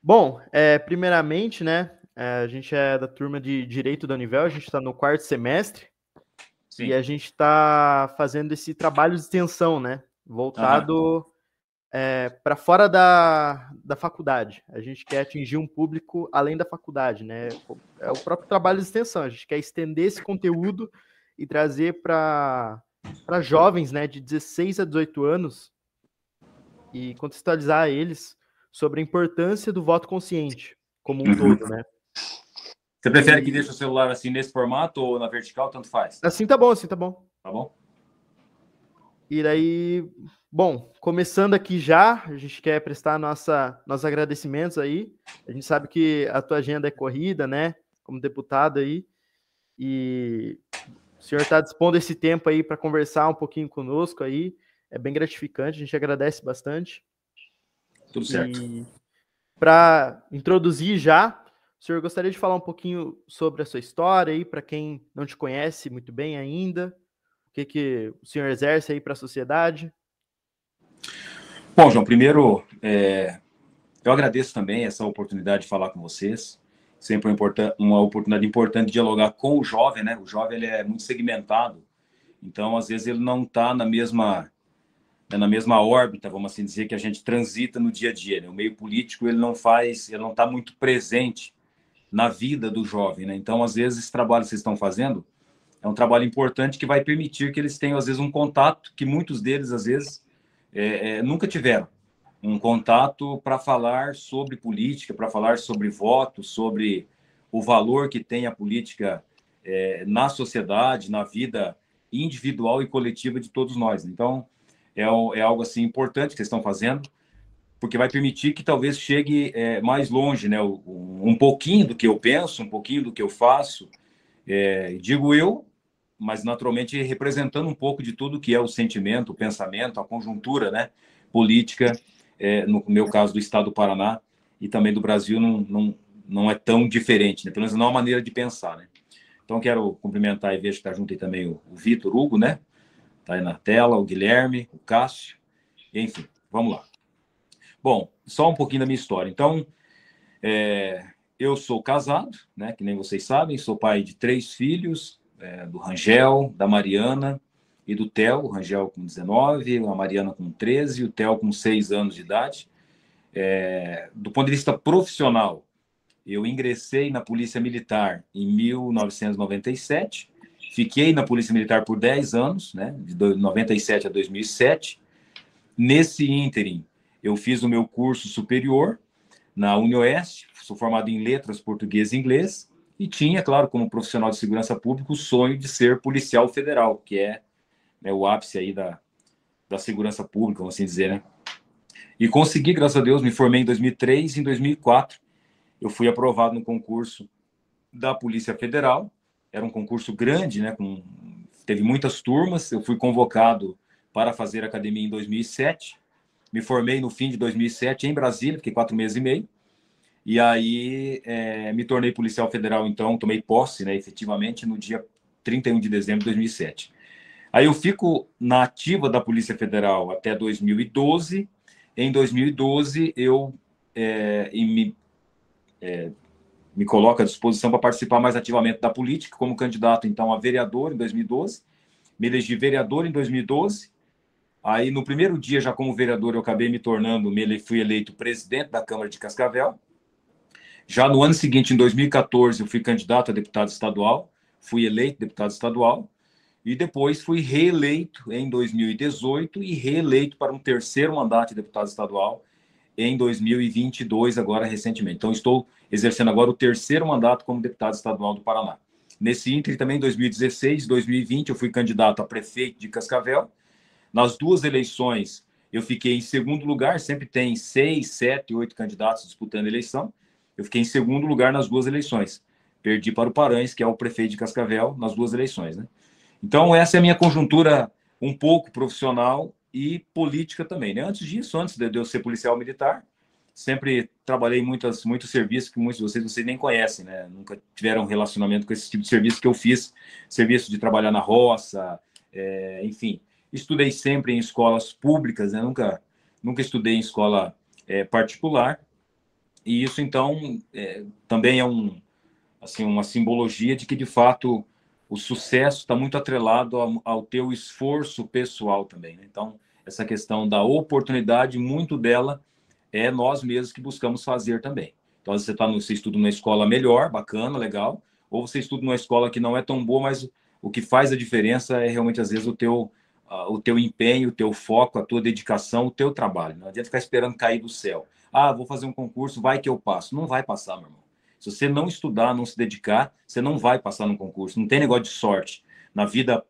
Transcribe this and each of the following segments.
Bom, primeiramente, né, a gente é da turma de Direito da Univel, a gente está no quarto semestre e Sim. a gente está fazendo esse trabalho de extensão, né, Aham. voltado para fora da faculdade. A gente quer atingir um público além da faculdade, né? É o próprio trabalho de extensão. A gente quer estender esse conteúdo e trazer para jovens, né, de 16 a 18 anos e contextualizar eles sobre a importância do voto consciente como um Uhum. todo, né? Você prefere que E deixe o celular assim nesse formato ou na vertical? Tanto faz. assim tá bom, assim tá bom. Tá bom? E daí, bom, começando aqui já, a gente quer prestar nossos agradecimentos aí. A gente sabe que a tua agenda é corrida, né? Como deputado aí. E o senhor está dispondo esse tempo aí para conversar um pouquinho conosco aí. É bem gratificante, a gente agradece bastante. Tudo certo. E para introduzir já, o senhor gostaria de falar um pouquinho sobre a sua história aí, para quem não te conhece muito bem ainda, o que o senhor exerce aí para a sociedade? Bom, João, primeiro, eu agradeço também essa oportunidade de falar com vocês. Sempre uma oportunidade importante de dialogar com o jovem, né? O jovem ele é muito segmentado, então às vezes ele não está na mesma órbita, vamos assim dizer, que a gente transita no dia a dia. Né? O meio político ele não está muito presente na vida do jovem, né? Então às vezes esse trabalho que vocês estão fazendo é um trabalho importante que vai permitir que eles tenham às vezes um contato que muitos deles às vezes nunca tiveram um contato para falar sobre política, para falar sobre voto, sobre o valor que tem a política na sociedade, na vida individual e coletiva de todos nós. Então, é algo assim importante que vocês estão fazendo, porque vai permitir que talvez chegue mais longe, né? Um pouquinho do que eu penso, um pouquinho do que eu faço, digo eu, mas naturalmente representando um pouco de tudo que é o sentimento, o pensamento, a conjuntura, né, política, no meu caso do Estado do Paraná e também do Brasil não é tão diferente, né? Pelo menos não é uma maneira de pensar, né? Então quero cumprimentar e vejo que está junto aí também o Vitor Hugo, né? Está aí na tela, o Guilherme, o Cássio, enfim, vamos lá. Bom, só um pouquinho da minha história. Então, eu sou casado, né? Que nem vocês sabem, sou pai de 3 filhos, do Rangel, da Mariana e do Theo, o Rangel com 19, a Mariana com 13 e o Theo com 6 anos de idade. Do ponto de vista profissional, eu ingressei na Polícia Militar em 1997, fiquei na Polícia Militar por 10 anos, né, de 97 a 2007. Nesse ínterim, eu fiz o meu curso superior na UniOeste, sou formado em Letras, Português e Inglês, e tinha, claro, como profissional de segurança pública, o sonho de ser policial federal, que é, né, o ápice aí da segurança pública, vamos assim dizer, né? E consegui, graças a Deus, me formei em 2003 e em 2004 eu fui aprovado no concurso da Polícia Federal. Era um concurso grande, né? Teve muitas turmas. Eu fui convocado para fazer academia em 2007. Me formei no fim de 2007 em Brasília, fiquei 4 meses e meio. E aí me tornei policial federal, então, tomei posse, né, efetivamente, no dia 31 de dezembro de 2007. Aí eu fico na ativa da Polícia Federal até 2012. Em 2012, eu me coloco à disposição para participar mais ativamente da política, como candidato, então, a vereador em 2012. Me elegi vereador em 2012. Aí, no primeiro dia, já como vereador, eu acabei me tornando, fui eleito presidente da Câmara de Cascavel. Já no ano seguinte, em 2014, eu fui candidato a deputado estadual, fui eleito deputado estadual, e depois fui reeleito em 2018 e reeleito para um terceiro mandato de deputado estadual em 2022, agora recentemente. Então, estou exercendo agora o terceiro mandato como deputado estadual do Paraná. Nesse ínterim, também, em 2016 e 2020, eu fui candidato a prefeito de Cascavel. Nas duas eleições, eu fiquei em segundo lugar, sempre tem 6, 7, 8 candidatos disputando a eleição. Eu fiquei em segundo lugar nas duas eleições. Perdi para o Paranhos, que é o prefeito de Cascavel, nas duas eleições, né? Então, essa é a minha conjuntura um pouco profissional e política também, né? Antes disso, antes de eu ser policial militar, sempre trabalhei em muitos serviços que muitos de vocês nem conhecem, né? Nunca tiveram relacionamento com esse tipo de serviço que eu fiz, serviço de trabalhar na roça, enfim. Estudei sempre em escolas públicas, né? Nunca estudei em escola particular. E isso, então, também é assim, uma simbologia de que, de fato, o sucesso está muito atrelado ao teu esforço pessoal também, né? Então, essa questão da oportunidade, muito dela é nós mesmos que buscamos fazer também. Então, você estuda numa escola melhor, bacana, legal, ou você estuda numa escola que não é tão boa, mas o que faz a diferença é realmente, às vezes, o teu empenho, o teu foco, a tua dedicação, o teu trabalho. Não adianta ficar esperando cair do céu. Ah, vou fazer um concurso, vai que eu passo. Não vai passar, meu irmão. Se você não estudar, não se dedicar, você não vai passar no concurso. Não tem negócio de sorte. Na vida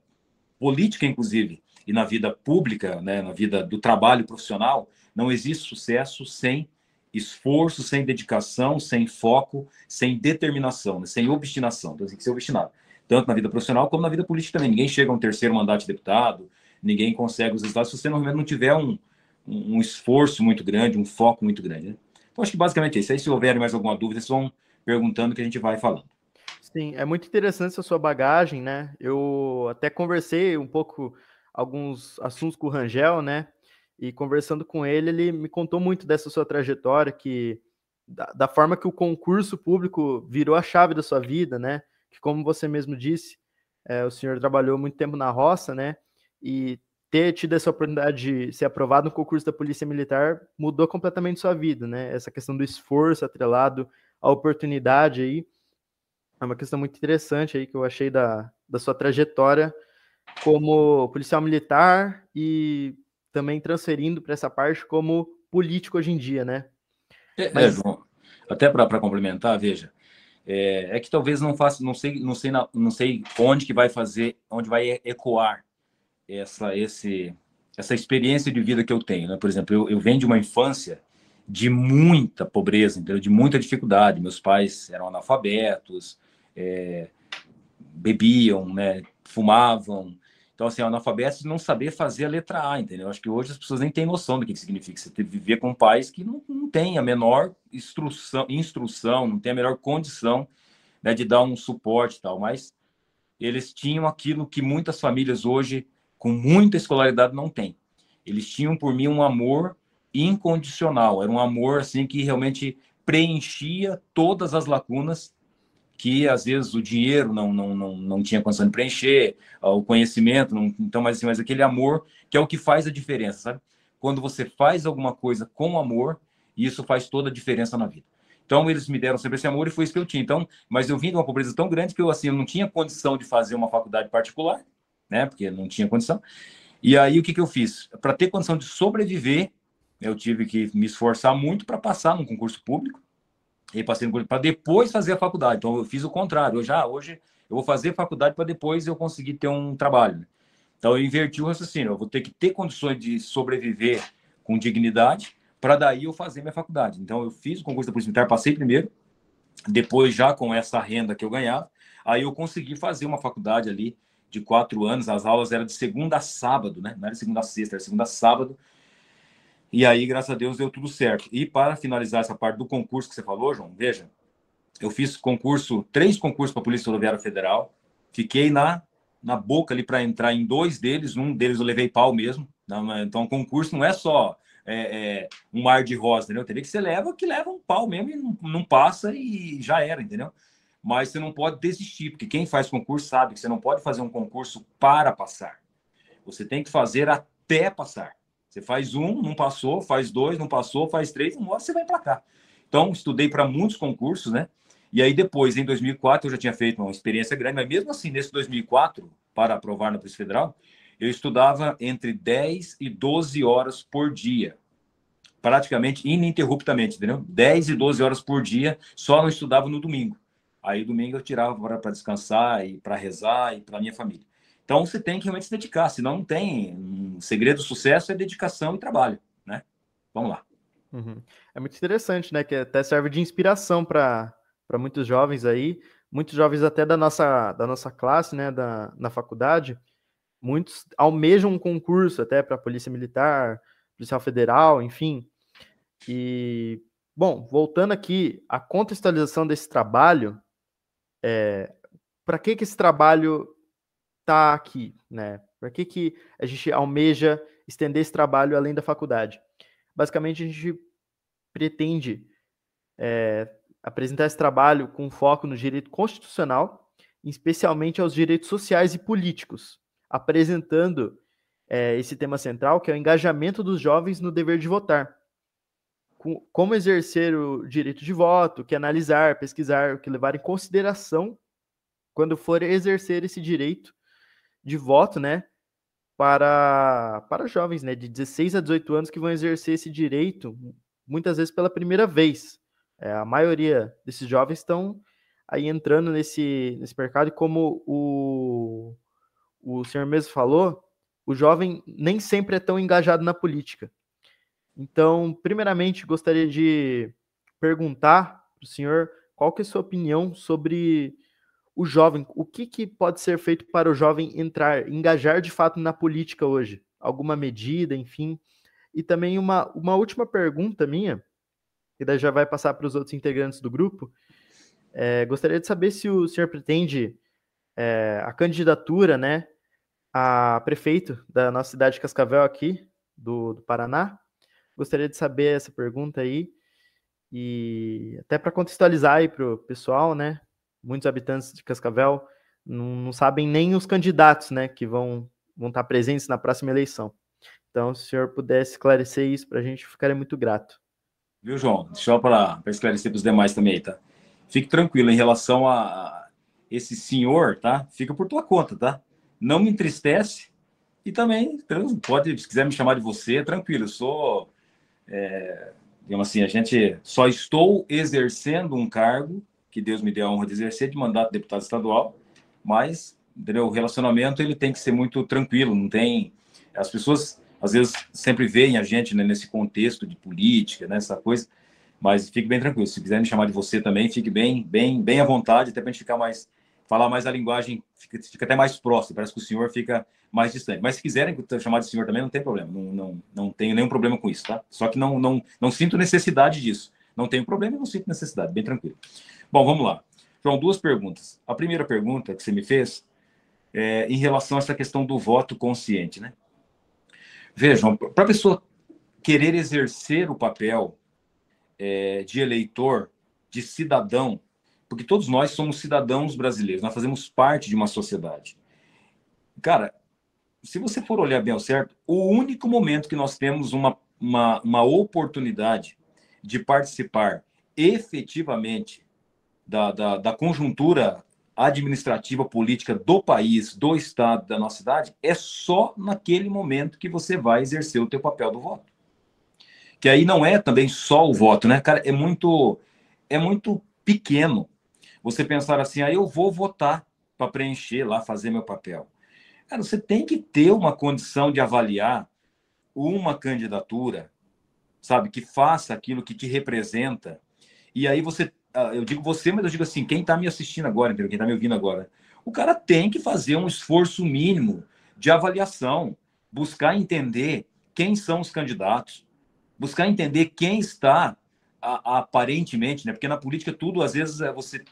política, inclusive, e na vida pública, né, na vida do trabalho profissional, não existe sucesso sem esforço, sem dedicação, sem foco, sem determinação, né, sem obstinação. Então, tem que ser obstinado. Tanto na vida profissional como na vida política também. Ninguém chega a um terceiro mandato de deputado, ninguém consegue os resultados se você não tiver um esforço muito grande, um foco muito grande. Né? Então, acho que basicamente é isso. Aí, se houver mais alguma dúvida, vocês vão perguntando que a gente vai falando. Sim, é muito interessante essa sua bagagem, né? Eu até conversei um pouco alguns assuntos com o Rangel, né? E conversando com ele, ele me contou muito dessa sua trajetória, que da forma que o concurso público virou a chave da sua vida, né? Que como você mesmo disse, o senhor trabalhou muito tempo na roça, né? E ter tido essa oportunidade de ser aprovado no concurso da Polícia Militar mudou completamente sua vida, né? Essa questão do esforço atrelado à oportunidade aí. É uma questão muito interessante aí que eu achei da sua trajetória como policial militar e também transferindo para essa parte como político hoje em dia, né? Mas João, até para complementar, veja, que talvez não faça, não sei onde que vai fazer, onde vai ecoar essa, esse, essa experiência de vida que eu tenho, né? Por exemplo, eu venho de uma infância de muita pobreza, entendeu? De muita dificuldade. Meus pais eram analfabetos, bebiam, né? Fumavam. Então, assim, analfabetos não saber fazer a letra A, entendeu? Acho que hoje as pessoas nem têm noção do que significa. Você ter que viver com pais que não têm a menor instrução, não tem a menor condição, né, de dar um suporte e tal. Mas eles tinham aquilo que muitas famílias hoje, com muita escolaridade, não têm. Eles tinham por mim um amor incondicional. Era um amor assim que realmente preenchia todas as lacunas que às vezes o dinheiro não tinha condição de preencher, o conhecimento, não, então, mas aquele amor que é o que faz a diferença, sabe? Quando você faz alguma coisa com amor, isso faz toda a diferença na vida. Então, eles me deram sempre esse amor e foi isso que eu tinha. Então, mas eu vim de uma pobreza tão grande que eu não tinha condição de fazer uma faculdade particular, né? Porque não tinha condição. E aí, o que eu fiz? Para ter condição de sobreviver, eu tive que me esforçar muito para passar num concurso público e passei no para depois fazer a faculdade. Então, eu fiz o contrário. Hoje eu vou fazer faculdade para depois eu conseguir ter um trabalho. Então, eu inverti o raciocínio. Eu vou ter que ter condições de sobreviver com dignidade para daí eu fazer minha faculdade. Então, eu fiz o concurso da Polícia Militar, passei primeiro, depois já com essa renda que eu ganhava, aí eu consegui fazer uma faculdade ali de 4 anos. As aulas eram de segunda a sábado, né? Não era de segunda a sexta, era de segunda a sábado. E aí, graças a Deus, deu tudo certo. E para finalizar essa parte do concurso que você falou, João, veja, eu fiz três concursos para a Polícia Rodoviária Federal, fiquei na boca ali para entrar em 2 deles, um deles eu levei pau mesmo. Então, o concurso não é só um mar de rosa, entendeu? Teria que você leva um pau mesmo e não passa e já era, entendeu? Mas você não pode desistir, porque quem faz concurso sabe que você não pode fazer um concurso para passar. Você tem que fazer até passar. Você faz um, não passou, faz 2, não passou, faz 3, uma hora você vai para cá. Então, estudei para muitos concursos, né? E aí, depois, em 2004, eu já tinha feito uma experiência grande, mas mesmo assim, nesse 2004, para aprovar na Polícia Federal, eu estudava entre 10 e 12 horas por dia, praticamente ininterruptamente, entendeu? 10 e 12 horas por dia, só não estudava no domingo. Aí, domingo, eu tirava para descansar e para rezar e para minha família. Então, você tem que realmente se dedicar, senão não tem. Um segredo do sucesso é dedicação e trabalho, né? Vamos lá. uhum, é muito interessante, né? Que até serve de inspiração para muitos jovens aí, muitos jovens até da nossa classe, né? Na faculdade, muitos almejam um concurso até para Polícia Militar, Policial Federal, enfim. E, bom, voltando aqui, a contextualização desse trabalho, para que esse trabalho está aqui, né? Para que a gente almeja estender esse trabalho além da faculdade? Basicamente, a gente pretende apresentar esse trabalho com foco no direito constitucional, especialmente aos direitos sociais e políticos, apresentando esse tema central, que é o engajamento dos jovens no dever de votar. Como exercer o direito de voto, o que analisar, pesquisar, o que levar em consideração quando for exercer esse direito de voto, né, para jovens, né, de 16 a 18 anos que vão exercer esse direito, muitas vezes pela primeira vez. A maioria desses jovens estão aí entrando nesse mercado, e como o senhor mesmo falou, o jovem nem sempre é tão engajado na política. Então, primeiramente, gostaria de perguntar para o senhor qual que é a sua opinião sobre o jovem. O que pode ser feito para o jovem engajar de fato na política hoje? Alguma medida, enfim. E também uma última pergunta minha, que daí já vai passar para os outros integrantes do grupo. Gostaria de saber se o senhor pretende a candidatura, né, a prefeito da nossa cidade de Cascavel aqui, do Paraná. Gostaria de saber essa pergunta aí, e até para contextualizar aí para o pessoal, né? Muitos habitantes de Cascavel não sabem nem os candidatos, né, que vão estar presentes na próxima eleição. Então, se o senhor pudesse esclarecer isso para a gente, ficaria muito grato. Viu, João? Deixa para esclarecer para os demais também, tá? Fique tranquilo em relação a esse senhor, tá? Fica por tua conta, tá? Não me entristece e também pode, se quiser me chamar de você, tranquilo. Eu sou, digamos assim, a gente só estou exercendo um cargo que Deus me deu a honra de exercer, de mandato de deputado estadual, mas, entendeu? O relacionamento ele tem que ser muito tranquilo, não tem... As pessoas, às vezes, sempre veem a gente, né, nesse contexto de política, nessa coisa, mas fique bem tranquilo. Se quiser me chamar de você também, fique bem à vontade, até para a gente ficar mais... Falar mais a linguagem, fica até mais próximo, parece que o senhor fica mais distante. Mas se quiserem chamar de senhor também, não tem problema, não tenho nenhum problema com isso, tá? Só que não sinto necessidade disso. Não tenho problema e não sinto necessidade, bem tranquilo. Bom, vamos lá. João, duas perguntas. A primeira pergunta que você me fez é em relação a essa questão do voto consciente, né? Vejam, para a pessoa querer exercer o papel de eleitor, de cidadão, porque todos nós somos cidadãos brasileiros, nós fazemos parte de uma sociedade. Cara, se você for olhar bem ao certo, o único momento que nós temos uma oportunidade de participar efetivamente da conjuntura administrativa política do país, do estado, da nossa cidade, é só naquele momento que você vai exercer o teu papel do voto. Que aí não é também só o voto, né? Cara, é muito pequeno você pensar assim, eu vou votar para preencher lá, fazer meu papel. Cara, você tem que ter uma condição de avaliar uma candidatura, sabe, que faça aquilo que te representa. E aí você, eu digo você, mas eu digo assim, quem está me assistindo agora, entendeu? Quem está me ouvindo agora, o cara tem que fazer um esforço mínimo de avaliação, buscar entender quem são os candidatos, buscar entender quem está aparentemente, né? Porque na política tudo, às vezes, você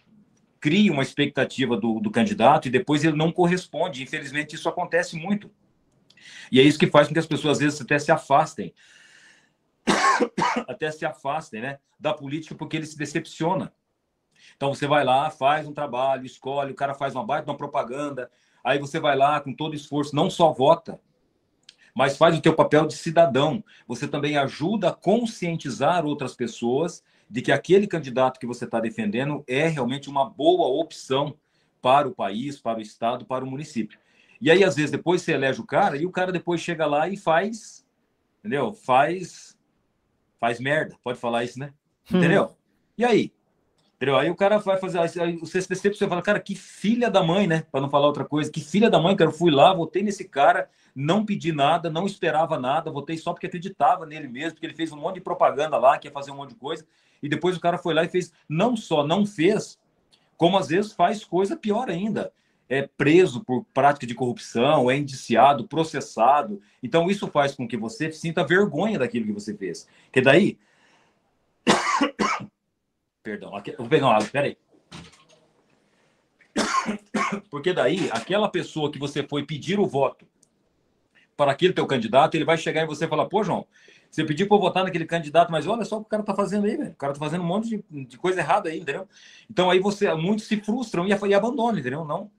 cria uma expectativa do candidato e depois ele não corresponde. Infelizmente, isso acontece muito. E é isso que faz com que as pessoas, às vezes, até se afastem, né, da política, porque ele se decepciona. Então, você vai lá, faz um trabalho, escolhe, o cara faz uma baita, uma propaganda, aí você vai lá com todo esforço, não só vota, mas faz o teu papel de cidadão. Você também ajuda a conscientizar outras pessoas de que aquele candidato que você está defendendo é realmente uma boa opção para o país, para o estado, para o município. E aí, às vezes, depois você elege o cara e o cara depois chega lá e faz, entendeu? Faz merda, pode falar isso, né? Entendeu? E aí? Entendeu? Aí o cara vai fazer, aí você se decepciona, fala, cara, que filha da mãe, né? Para não falar outra coisa, que filha da mãe, cara, eu fui lá, votei nesse cara, não pedi nada, não esperava nada, votei só porque acreditava nele mesmo, porque ele fez um monte de propaganda lá, que ia fazer um monte de coisa, e depois o cara foi lá e fez, não só não fez, como às vezes faz coisa pior ainda. É preso por prática de corrupção, é indiciado, processado. Então isso faz com que você sinta vergonha daquilo que você fez. Que daí... Perdão, aqui, vou pegar uma água, peraí. Porque daí, aquela pessoa que você foi pedir o voto para aquele teu candidato, ele vai chegar em você e falar, pô, João, você pediu para eu votar naquele candidato, mas olha só o que o cara tá fazendo aí, velho. O cara tá fazendo um monte de coisa errada aí, entendeu? Então aí muitos se frustram e abandonam, entendeu? Não.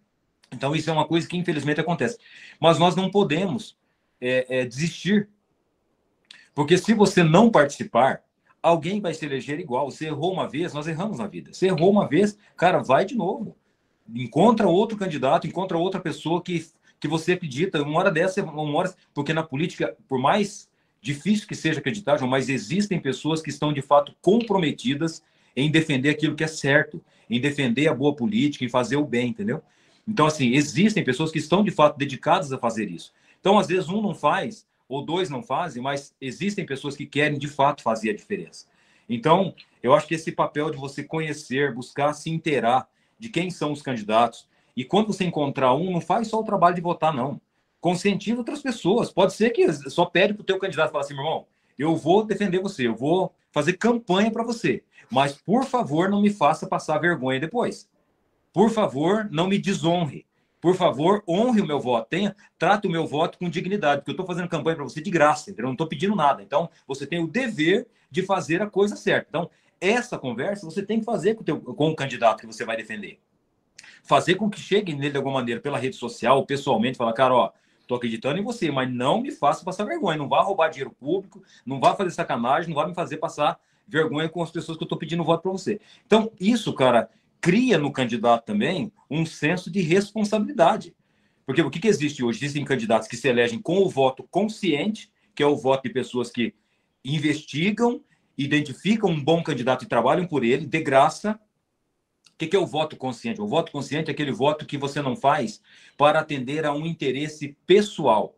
Então isso é uma coisa que infelizmente acontece. Mas nós não podemos desistir. Porque se você não participar, alguém vai se eleger igual. Você errou uma vez, nós erramos na vida. Você errou uma vez, cara, vai de novo. Encontra outro candidato, encontra outra pessoa que você acredita. Uma hora dessa, porque na política, por mais difícil que seja acreditar, João, mas existem pessoas que estão de fato comprometidas em defender aquilo que é certo, em defender a boa política, em fazer o bem, entendeu? Então, assim, existem pessoas que estão de fato dedicadas a fazer isso. Então, às vezes, um não faz, ou dois não fazem, mas existem pessoas que querem de fato fazer a diferença. Então, eu acho que esse papel de você conhecer, buscar se inteirar de quem são os candidatos, e quando você encontrar um, não faz só o trabalho de votar, não. Conscientiza outras pessoas. Pode ser que só pede para o teu candidato falar assim, meu irmão, eu vou defender você, eu vou fazer campanha para você, mas, por favor, não me faça passar vergonha depois. Por favor, não me desonre. Por favor, honre o meu voto. Trate o meu voto com dignidade, porque eu estou fazendo campanha para você de graça, entendeu? Eu não estou pedindo nada. Então, você tem o dever de fazer a coisa certa. Então, essa conversa você tem que fazer com o candidato que você vai defender. Fazer com que chegue nele de alguma maneira, pela rede social, ou pessoalmente, falar, cara, ó, estou acreditando em você, mas não me faça passar vergonha. Não vá roubar dinheiro público, não vá fazer sacanagem, não vá me fazer passar vergonha com as pessoas que eu estou pedindo voto para você. Então, isso, cara, cria no candidato também um senso de responsabilidade. Porque o que existe hoje? Existem candidatos que se elegem com o voto consciente, que é o voto de pessoas que investigam, identificam um bom candidato e trabalham por ele, de graça. O que é o voto consciente? O voto consciente é aquele voto que você não faz para atender a um interesse pessoal.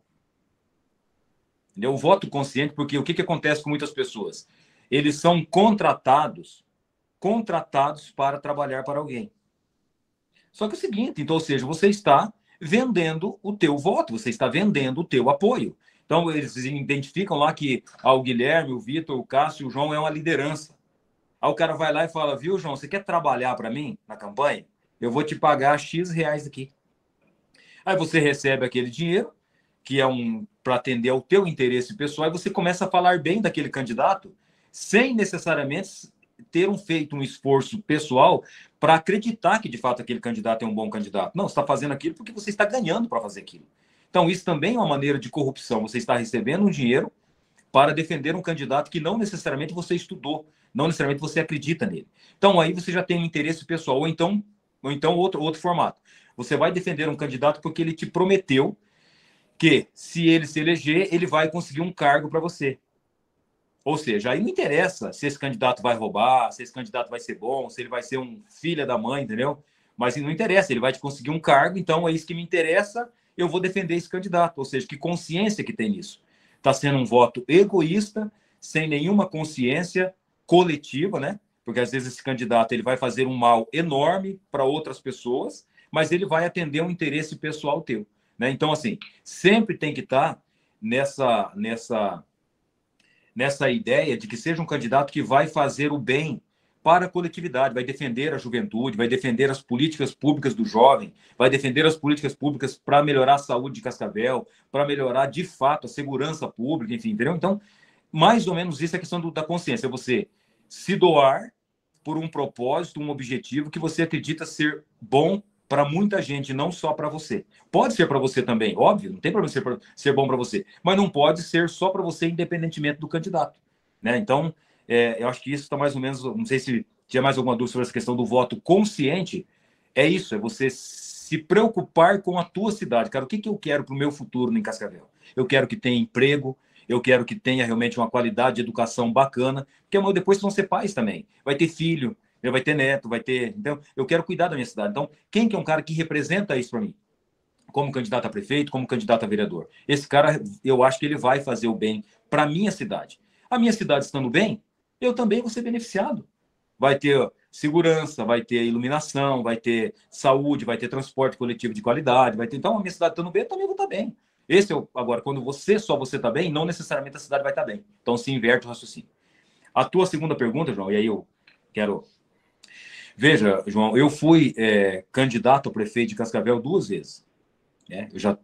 Entendeu? O voto consciente, porque o que acontece com muitas pessoas? Eles são contratados para trabalhar para alguém. Só que é o seguinte, então, ou seja, você está vendendo o teu voto, você está vendendo o teu apoio. Então, eles identificam lá que o Guilherme, o Vitor, o Cássio, o João é uma liderança. Aí o cara vai lá e fala, viu, João, você quer trabalhar para mim na campanha? Eu vou te pagar X reais aqui. Aí você recebe aquele dinheiro, que é para atender ao teu interesse pessoal, e você começa a falar bem daquele candidato, sem necessariamente ter feito um esforço pessoal para acreditar que, de fato, aquele candidato é um bom candidato. Não, você está fazendo aquilo porque você está ganhando para fazer aquilo. Então, isso também é uma maneira de corrupção. Você está recebendo um dinheiro para defender um candidato que não necessariamente você estudou, não necessariamente você acredita nele. Então, aí você já tem um interesse pessoal, ou então outro formato. Você vai defender um candidato porque ele te prometeu que, se ele se eleger, ele vai conseguir um cargo para você. Ou seja, aí não interessa se esse candidato vai roubar, se esse candidato vai ser bom, se ele vai ser um filho da mãe, entendeu? Mas não interessa, ele vai te conseguir um cargo, então é isso que me interessa, eu vou defender esse candidato. Ou seja, que consciência que tem nisso? Está sendo um voto egoísta, sem nenhuma consciência coletiva, né? Porque às vezes esse candidato ele vai fazer um mal enorme para outras pessoas, mas ele vai atender um interesse pessoal teu, né? Então, assim, sempre tem que estar nessa ideia de que seja um candidato que vai fazer o bem para a coletividade, vai defender a juventude, vai defender as políticas públicas do jovem, vai defender as políticas públicas para melhorar a saúde de Cascavel, para melhorar, de fato, a segurança pública, enfim, entendeu? Então, mais ou menos isso é a questão da consciência, é você se doar por um propósito, um objetivo que você acredita ser bom para muita gente, não só para você. Pode ser para você também, óbvio, não tem problema ser bom para você, mas não pode ser só para você, independentemente do candidato, né? Então, eu acho que isso está mais ou menos, não sei se tinha mais alguma dúvida sobre essa questão do voto consciente, é isso, é você se preocupar com a tua cidade. Cara, o que eu quero para o meu futuro em Cascavel? Eu quero que tenha emprego, eu quero que tenha realmente uma qualidade de educação bacana, porque depois vão ser pais também, vai ter filho, vai ter neto, vai ter... Então, eu quero cuidar da minha cidade. Então, quem que é um cara que representa isso para mim? Como candidato a prefeito, como candidato a vereador. Esse cara, eu acho que ele vai fazer o bem para a minha cidade. A minha cidade estando bem, eu também vou ser beneficiado. Vai ter segurança, vai ter iluminação, vai ter saúde, vai ter transporte coletivo de qualidade, vai ter... Então, a minha cidade estando bem, eu também vou estar bem. Agora, quando você está bem, não necessariamente a cidade vai estar bem. Então, se inverte o raciocínio. A tua segunda pergunta, João, e aí eu quero... Veja, João, eu fui candidato a prefeito de Cascavel 2 vezes. Né? Eu já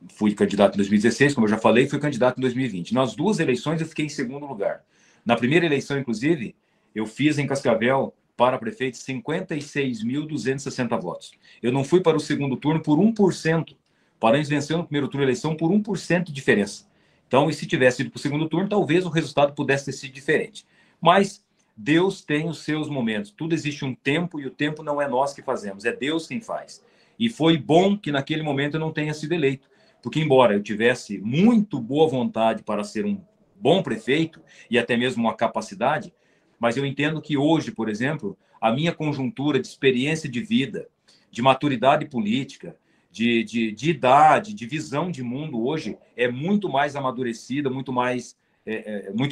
fui candidato em 2016, como eu já falei, fui candidato em 2020. Nas duas eleições eu fiquei em segundo lugar. Na primeira eleição, inclusive, eu fiz em Cascavel, para prefeito, 56.260 votos. Eu não fui para o segundo turno por 1%. Paranhos venceu no primeiro turno da eleição por 1% de diferença. Então, e se tivesse ido para o segundo turno, talvez o resultado pudesse ter sido diferente. Mas Deus tem os seus momentos. Tudo existe um tempo e o tempo não é nós que fazemos, é Deus quem faz. E foi bom que naquele momento eu não tenha sido eleito, porque embora eu tivesse muito boa vontade para ser um bom prefeito e até mesmo uma capacidade, mas eu entendo que hoje, por exemplo, a minha conjuntura de experiência de vida, de maturidade política, de idade, de visão de mundo hoje é muito mais amadurecida, muito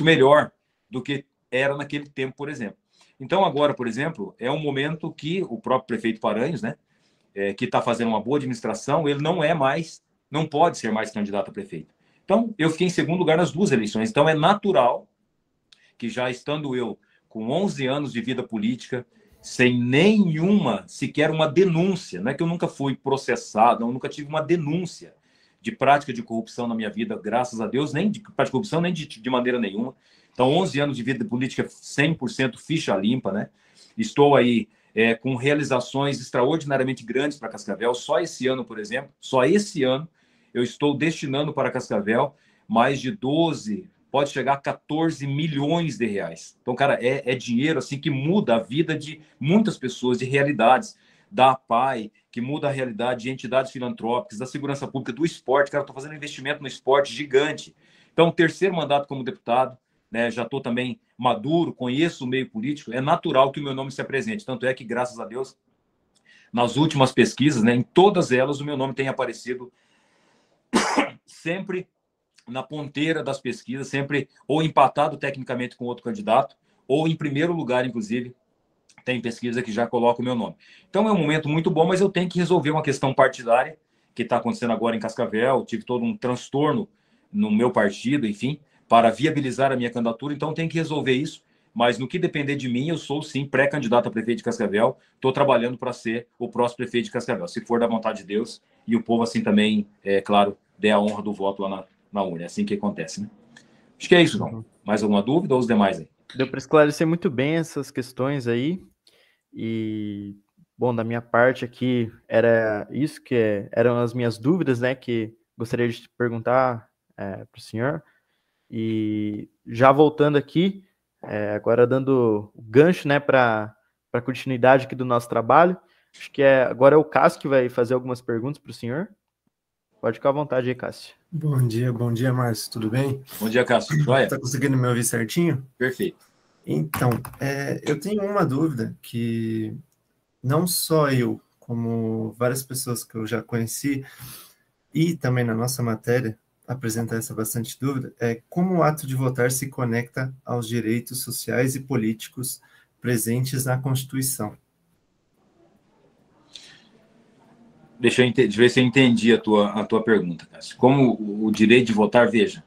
melhor do que era naquele tempo, por exemplo. Então, agora, por exemplo, é um momento que o próprio prefeito Paranhos, né, que está fazendo uma boa administração, ele não pode ser mais candidato a prefeito. Então, eu fiquei em segundo lugar nas duas eleições. Então, é natural que já estando eu com 11 anos de vida política, sem nenhuma, sequer uma denúncia, não é que eu nunca fui processado, eu nunca tive uma denúncia de prática de corrupção na minha vida, graças a Deus, nem de prática de corrupção, nem de maneira nenhuma. Então, 11 anos de vida política, 100% ficha limpa, né? Estou aí com realizações extraordinariamente grandes para Cascavel. Só esse ano, por exemplo, só esse ano, eu estou destinando para Cascavel mais de 12, pode chegar a 14 milhões de reais. Então, cara, é dinheiro assim que muda a vida de muitas pessoas, de realidades, da APAI, que muda a realidade de entidades filantrópicas, da segurança pública, do esporte. Cara, eu estou fazendo um investimento no esporte gigante. Então, terceiro mandato como deputado, né, já estou também maduro, conheço o meio político, é natural que o meu nome se apresente. Tanto é que, graças a Deus, nas últimas pesquisas, né, em todas elas, o meu nome tem aparecido sempre na ponteira das pesquisas, sempre ou empatado tecnicamente com outro candidato, ou em primeiro lugar, inclusive, tem pesquisa que já coloca o meu nome. Então é um momento muito bom, mas eu tenho que resolver uma questão partidária que está acontecendo agora em Cascavel. Tive todo um transtorno no meu partido, enfim, para viabilizar a minha candidatura, então tenho que resolver isso. Mas no que depender de mim, eu sou sim pré-candidato a prefeito de Cascavel. Estou trabalhando para ser o próximo prefeito de Cascavel, se for da vontade de Deus, e o povo assim também, claro, dê a honra do voto lá na urna. É assim que acontece, né? Acho que é isso, João. Mais alguma dúvida ou os demais aí? Deu para esclarecer muito bem essas questões aí. E, bom, da minha parte aqui, era isso que eram as minhas dúvidas, né, que gostaria de perguntar para o senhor. E já voltando aqui, agora dando o gancho, né, para a continuidade aqui do nosso trabalho, acho que agora é o Cássio que vai fazer algumas perguntas para o senhor. Pode ficar à vontade aí, Cássio. Bom dia, Márcio, tudo bem? Bom dia, Cássio. Joia? Tá conseguindo me ouvir certinho? Perfeito. Então, eu tenho uma dúvida que não só eu, como várias pessoas que eu já conheci, e também na nossa matéria, apresenta essa bastante dúvida, é como o ato de votar se conecta aos direitos sociais e políticos presentes na Constituição. Deixa eu ver se eu entendi a tua pergunta, Cássio. Como o direito de votar, veja,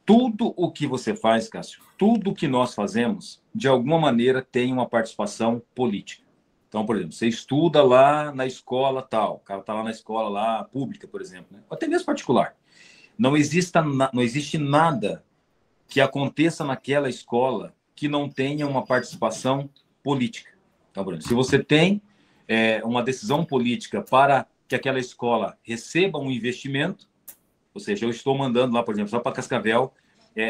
tudo o que você faz, Cássio, tudo o que nós fazemos, de alguma maneira tem uma participação política. Então, por exemplo, você estuda lá na escola tal, o cara está lá na escola lá pública, por exemplo, né? Ou até mesmo particular. Não existe nada que aconteça naquela escola que não tenha uma participação política. Então, por exemplo, se você tem uma decisão política para que aquela escola receba um investimento, ou seja, eu estou mandando lá, por exemplo, só para Cascavel,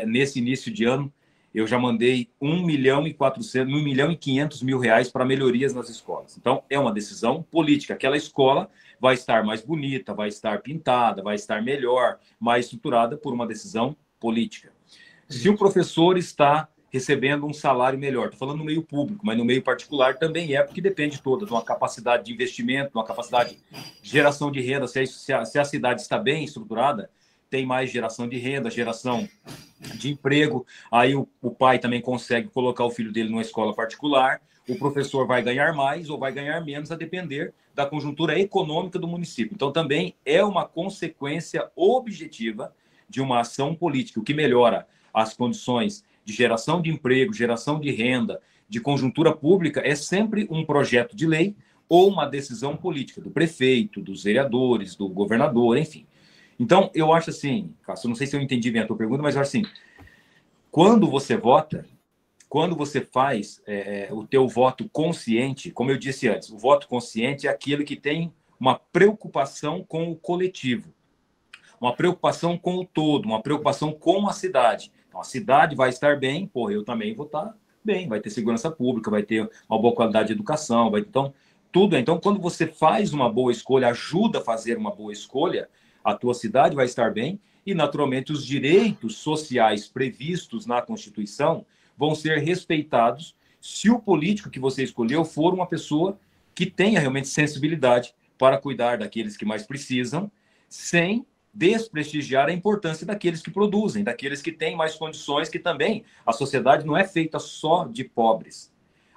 nesse início de ano, eu já mandei 1.500.000 reais para melhorias nas escolas. Então, é uma decisão política. Aquela escola vai estar mais bonita, vai estar pintada, vai estar melhor, mais estruturada por uma decisão política. Se o professor está recebendo um salário melhor, estou falando no meio público, mas no meio particular também porque depende toda de uma capacidade de investimento, de uma capacidade de geração de renda. Se a cidade está bem estruturada, tem mais geração de renda, geração de emprego, aí o pai também consegue colocar o filho dele numa escola particular, o professor vai ganhar mais ou vai ganhar menos a depender da conjuntura econômica do município. Então, também é uma consequência objetiva de uma ação política, o que melhora as condições de geração de emprego, geração de renda, de conjuntura pública, é sempre um projeto de lei ou uma decisão política do prefeito, dos vereadores, do governador, enfim. Então, eu acho assim, Cássio, eu não sei se eu entendi bem a tua pergunta, mas eu acho assim, quando você vota, quando você faz o teu voto consciente, como eu disse antes, o voto consciente é aquele que tem uma preocupação com o coletivo, uma preocupação com o todo, uma preocupação com a cidade. Então, a cidade vai estar bem, eu também vou estar bem, vai ter segurança pública, vai ter uma boa qualidade de educação, então, tudo. Então, quando você faz uma boa escolha, ajuda a fazer uma boa escolha, a tua cidade vai estar bem e, naturalmente, os direitos sociais previstos na Constituição vão ser respeitados se o político que você escolheu for uma pessoa que tenha realmente sensibilidade para cuidar daqueles que mais precisam, sem desprestigiar a importância daqueles que produzem, daqueles que têm mais condições, que também a sociedade não é feita só de pobres.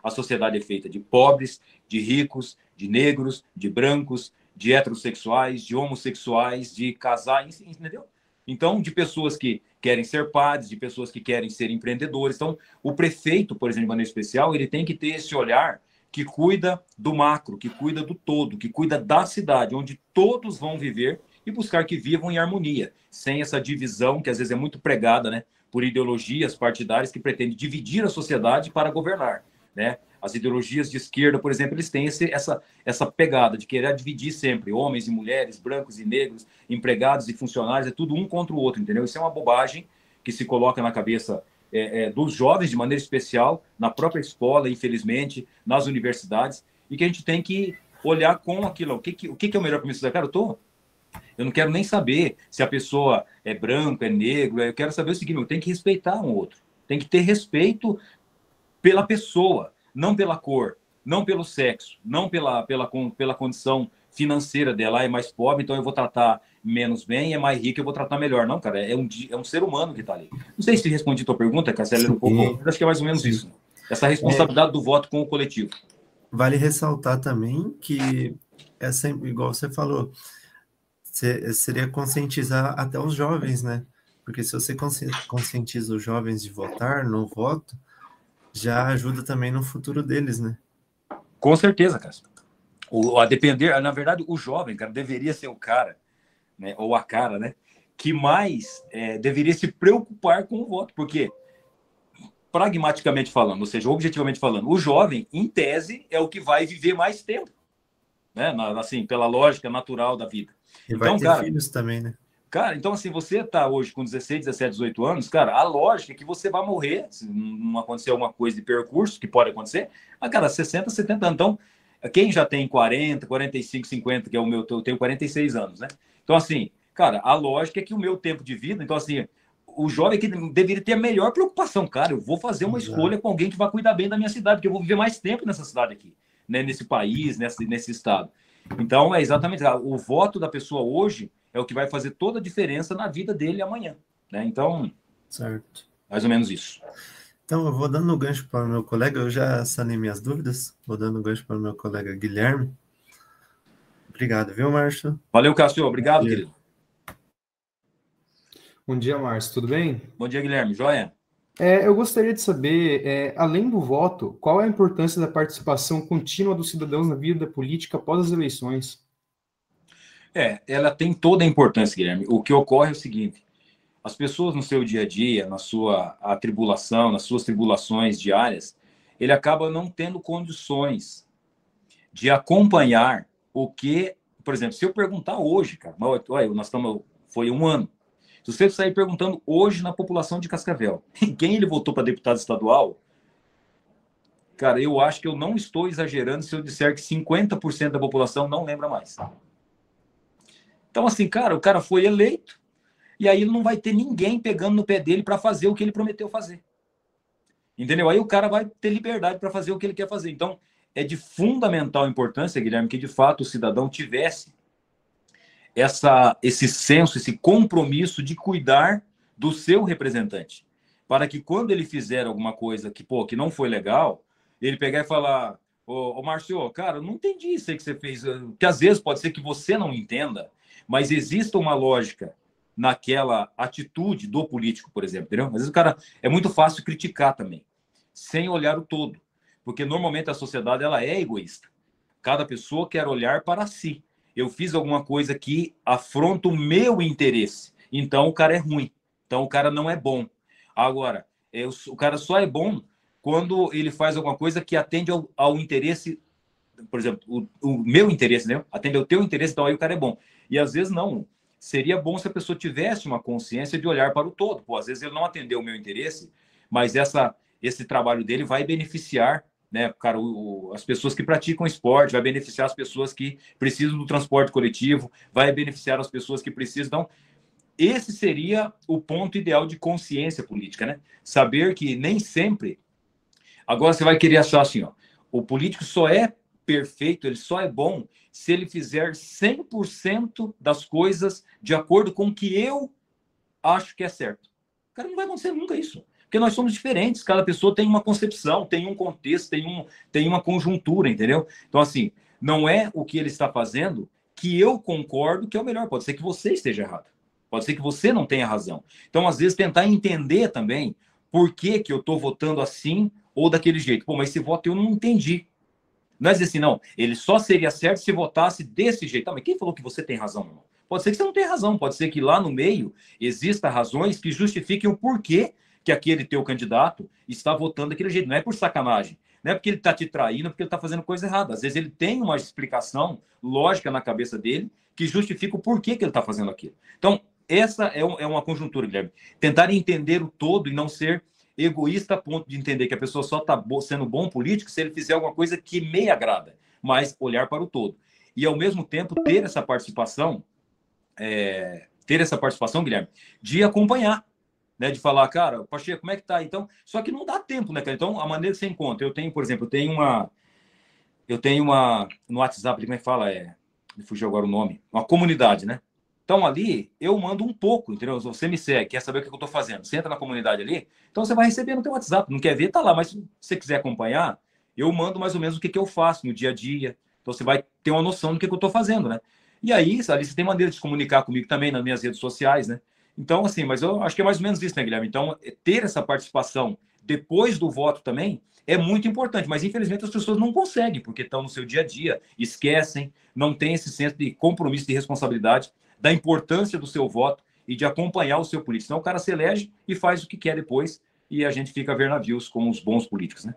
A sociedade é feita de pobres, de ricos, de negros, de brancos, de heterossexuais, de homossexuais, de casais, entendeu? Então, de pessoas que querem ser padres, de pessoas que querem ser empreendedores. Então, o prefeito, por exemplo, de maneira especial, ele tem que ter esse olhar que cuida do macro, que cuida do todo, que cuida da cidade, onde todos vão viver e buscar que vivam em harmonia, sem essa divisão que às vezes é muito pregada, né, por ideologias partidárias que pretendem dividir a sociedade para governar, né? As ideologias de esquerda, por exemplo, eles têm essa pegada de querer dividir sempre homens e mulheres, brancos e negros, empregados e funcionários, é tudo um contra o outro, entendeu? Isso é uma bobagem que se coloca na cabeça dos jovens de maneira especial, na própria escola, infelizmente, nas universidades, e que a gente tem que olhar com aquilo. O que é o melhor para me estudar? Cara, eu não quero nem saber se a pessoa é branco, é negro, eu quero saber o seguinte, eu tenho que respeitar um outro, tem que ter respeito pela pessoa, não pela cor, não pelo sexo, não pela condição financeira dela, é mais pobre, então eu vou tratar menos bem, é mais rico, eu vou tratar melhor. Não, cara, é um ser humano que está ali. Não sei se respondi a tua pergunta, Cassiela, um pouco, acho que é mais ou menos Sim. isso. Essa responsabilidade do voto com o coletivo. Vale ressaltar também que é sempre, igual você falou, seria conscientizar até os jovens, né? Porque se você conscientiza os jovens de votar no voto, já ajuda também no futuro deles, né? Com certeza, cara. A depender, na verdade, o jovem, cara, deveria ser o cara, né, ou a cara, né, que mais deveria se preocupar com o voto, porque, pragmaticamente falando, ou seja, objetivamente falando, o jovem, em tese, é o que vai viver mais tempo, né, assim, pela lógica natural da vida. E então, vai ter filhos também, né? Cara, então assim, você tá hoje com 16, 17, 18 anos, cara, a lógica é que você vai morrer, se não acontecer alguma coisa de percurso, que pode acontecer, cara, 60, 70 anos. Então, quem já tem 40, 45, 50, que é o meu, eu tenho 46 anos, né? Então, assim, cara, a lógica é que o meu tempo de vida, então, assim, o jovem que deveria ter a melhor preocupação, cara, eu vou fazer uma escolha com alguém que vai cuidar bem da minha cidade, porque eu vou viver mais tempo nessa cidade aqui, né? Nesse país, nesse estado. Então, é exatamente, o voto da pessoa hoje é o que vai fazer toda a diferença na vida dele amanhã, né? Então, certo. Mais ou menos isso. Então, eu vou dando o gancho para o meu colega, eu já sanei minhas dúvidas, vou dando o gancho para o meu colega Guilherme. Obrigado, viu, Márcio? Valeu, Cássio. Obrigado, querido. Bom dia, Márcio. Tudo bem? Bom dia, Guilherme. Joia? Eu gostaria de saber, além do voto, qual é a importância da participação contínua dos cidadãos na vida política após as eleições? Ela tem toda a importância, Guilherme. O que ocorre é o seguinte, as pessoas no seu dia a dia, na sua atribulação, nas suas tribulações diárias, ele acaba não tendo condições de acompanhar o que, por exemplo, se eu perguntar hoje, cara, olha, foi um ano, se você sair perguntando hoje na população de Cascavel, quem ele votou para deputado estadual, cara, eu acho que eu não estou exagerando se eu disser que 50% da população não lembra mais. Então, assim, cara, o cara foi eleito e aí ele não vai ter ninguém pegando no pé dele para fazer o que ele prometeu fazer. Entendeu? Aí o cara vai ter liberdade para fazer o que ele quer fazer. Então, é de fundamental importância, Guilherme, que de fato o cidadão tivesse esse senso, esse compromisso de cuidar do seu representante. Para que quando ele fizer alguma coisa que não foi legal, ele pegar e falar, ô Márcio, cara, eu não entendi isso aí que você fez. Que às vezes pode ser que você não entenda, mas existe uma lógica naquela atitude do político, por exemplo, entendeu? Às vezes o cara é muito fácil criticar também, sem olhar o todo, porque normalmente a sociedade ela é egoísta. Cada pessoa quer olhar para si. Eu fiz alguma coisa que afronta o meu interesse. Então, o cara é ruim. Então, o cara não é bom. Agora, o cara só é bom quando ele faz alguma coisa que atende ao interesse, por exemplo, o meu interesse, né? Atende ao teu interesse, então aí o cara é bom. E às vezes não. Seria bom se a pessoa tivesse uma consciência de olhar para o todo. Pô, às vezes ele não atendeu o meu interesse, mas esse trabalho dele vai beneficiar, né, cara, as pessoas que praticam esporte, vai beneficiar as pessoas que precisam do transporte coletivo, vai beneficiar as pessoas que precisam. Então, esse seria o ponto ideal de consciência política, né? Saber que nem sempre... Agora você vai querer achar assim, ó, o político só é perfeito, ele só é bom se ele fizer 100% das coisas de acordo com o que eu acho que é certo. Cara, não vai acontecer nunca isso. Porque nós somos diferentes, cada pessoa tem uma concepção, tem um contexto, tem uma conjuntura, entendeu? Então, assim, não é o que ele está fazendo que eu concordo que é o melhor. Pode ser que você esteja errado. Pode ser que você não tenha razão. Então, às vezes, tentar entender também por que eu estou votando assim ou daquele jeito. Pô, mas esse voto eu não entendi. Não é dizer assim, não, ele só seria certo se votasse desse jeito. Ah, mas quem falou que você tem razão, irmão? Pode ser que você não tenha razão, pode ser que lá no meio existam razões que justifiquem o porquê que aquele teu candidato está votando daquele jeito. Não é por sacanagem, não é porque ele está te traindo, porque ele está fazendo coisa errada. Às vezes ele tem uma explicação lógica na cabeça dele que justifica o porquê que ele está fazendo aquilo. Então, essa é uma conjuntura, Guilherme. Tentar entender o todo e não ser egoísta a ponto de entender que a pessoa só está sendo bom político se ele fizer alguma coisa que me agrada, mas olhar para o todo. E, ao mesmo tempo, ter essa participação, Guilherme, de acompanhar, né? De falar, cara, Pacheco, como é que tá? Então, só que não dá tempo, né, cara? Então, a maneira que você encontra, eu tenho, por exemplo, eu tenho uma no WhatsApp, como é que fala? Me fugiu agora o nome, uma comunidade, né? Então, ali, eu mando um pouco, entendeu? Você me segue, quer saber o que eu estou fazendo? Você entra na comunidade ali, então você vai receber no teu WhatsApp. Não quer ver, tá lá. Mas se você quiser acompanhar, eu mando mais ou menos o que eu faço no dia a dia. Então, você vai ter uma noção do que eu estou fazendo, né? E aí, ali você tem maneira de se comunicar comigo também nas minhas redes sociais, né? Então, assim, mas eu acho que é mais ou menos isso, né, Guilherme? Então, ter essa participação depois do voto também é muito importante. Mas, infelizmente, as pessoas não conseguem, porque estão no seu dia a dia, esquecem, não tem esse senso de compromisso, de responsabilidade, da importância do seu voto e de acompanhar o seu político. Senão o cara se elege e faz o que quer depois e a gente fica a ver navios com os bons políticos, né?